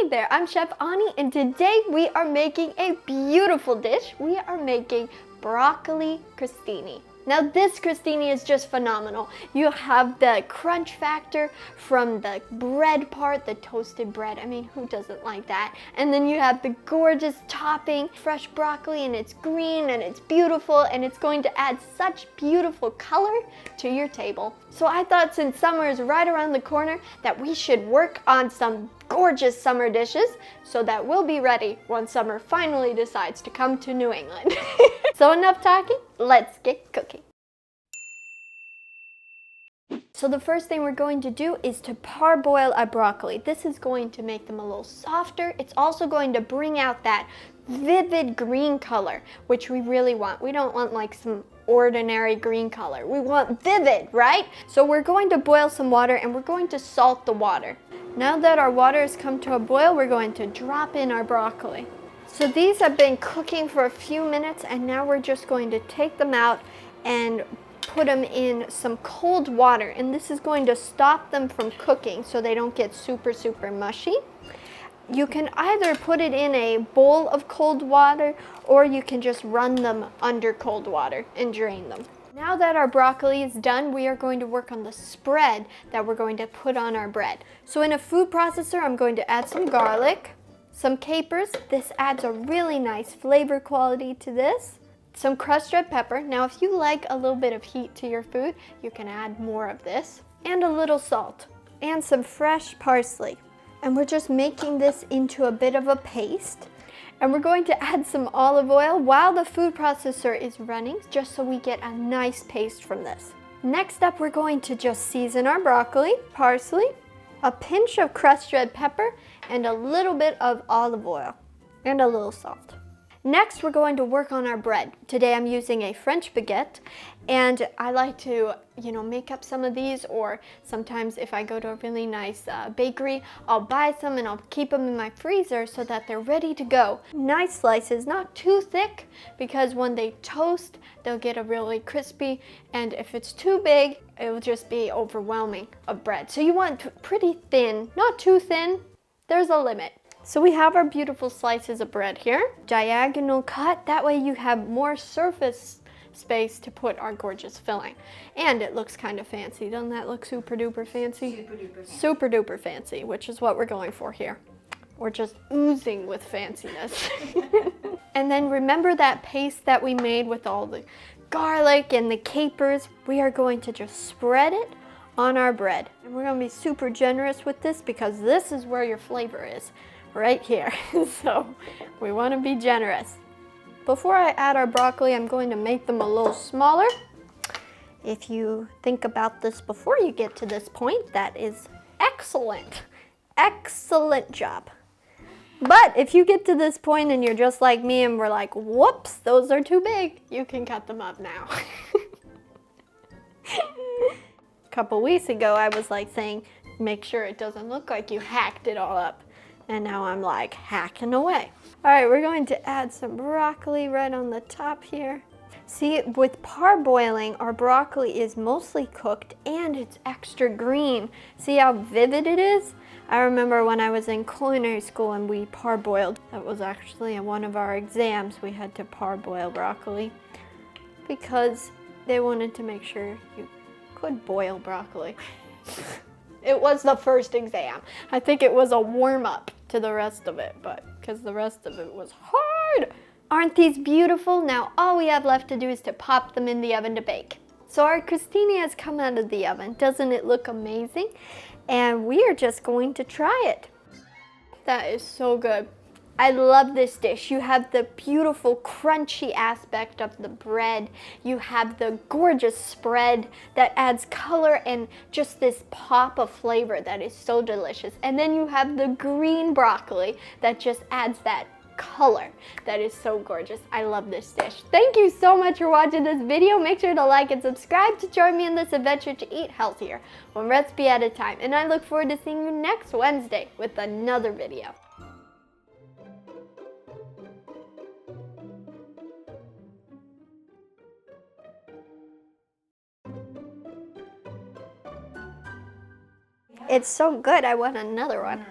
there, I'm Chef Ani, and today we are making a beautiful dish. We are making broccoli crostini. Now this crostini is just phenomenal. You have the crunch factor from the bread part, the toasted bread. I mean, who doesn't like that? And then you have the gorgeous topping, fresh broccoli, and it's green and it's beautiful, and it's going to add such beautiful color to your table. So I thought, since summer is right around the corner, that we should work on some gorgeous summer dishes so that we'll be ready when summer finally decides to come to New England. So enough talking, let's get cooking. So the first thing we're going to do is to parboil our broccoli. This is going to make them a little softer. It's also going to bring out that vivid green color, which we really want. We don't want like some ordinary green color. We want vivid, right? So we're going to boil some water and we're going to salt the water. Now that our water has come to a boil, we're going to drop in our broccoli. So these have been cooking for a few minutes, and now we're just going to take them out and put them in some cold water, and this is going to stop them from cooking so they don't get super mushy. You can either put it in a bowl of cold water, or you can just run them under cold water and drain them. Now that our broccoli is done, we are going to work on the spread that we're going to put on our bread. So in a food processor, I'm going to add some garlic, some capers. This adds a really nice flavor quality to this. Some crushed red pepper. Now if you like a little bit of heat to your food, you can add more of this. And a little salt. And some fresh parsley. And we're just making this into a bit of a paste. And we're going to add some olive oil while the food processor is running, just so we get a nice paste from this. Next up, we're going to just season our broccoli, parsley, a pinch of crushed red pepper, and a little bit of olive oil, and a little salt. Next, we're going to work on our bread. Today I'm using a French baguette, and I like to, make up some of these, or sometimes if I go to a really nice bakery, I'll buy some and I'll keep them in my freezer so that they're ready to go. Nice slices, not too thick, because when they toast, they'll get a really crispy, and if it's too big, it will just be overwhelming of bread. So you want pretty thin, not too thin. There's a limit. So we have our beautiful slices of bread here, diagonal cut. That way you have more surface space to put our gorgeous filling. And it looks kind of fancy. Doesn't that look super duper fancy? Super duper fancy. Super duper fancy, which is what we're going for here. We're just oozing with fanciness. And then remember that paste that we made with all the garlic and the capers? We are going to just spread it on our bread. And we're going to be super generous with this, because this is where your flavor is. Right here. So we want to be generous. Before I add our broccoli, I'm going to make them a little smaller. If you think about this before you get to this point, that is excellent. Excellent job. But if you get to this point and you're just like me and we're like, whoops, those are too big, you can cut them up now. A couple weeks ago, I was like saying, make sure it doesn't look like you hacked it all up. And now I'm like hacking away. All right, we're going to add some broccoli right on the top here. See, with parboiling, our broccoli is mostly cooked and it's extra green. See how vivid it is? I remember when I was in culinary school and we parboiled. That was actually one of our exams. We had to parboil broccoli because they wanted to make sure you could boil broccoli. It was the first exam. I think it was a warm-up to the rest of it, but because the rest of it was hard. Aren't these beautiful? Now all we have left to do is to pop them in the oven to bake. So our crostini has come out of the oven. Doesn't it look amazing? And we are just going to try it. That is so good. I love this dish. You have the beautiful crunchy aspect of the bread. You have the gorgeous spread that adds color and just this pop of flavor that is so delicious. And then you have the green broccoli that just adds that color that is so gorgeous. I love this dish. Thank you so much for watching this video. Make sure to like and subscribe to join me in this adventure to eat healthier, one recipe at a time. And I look forward to seeing you next Wednesday with another video. It's so good, I want another one.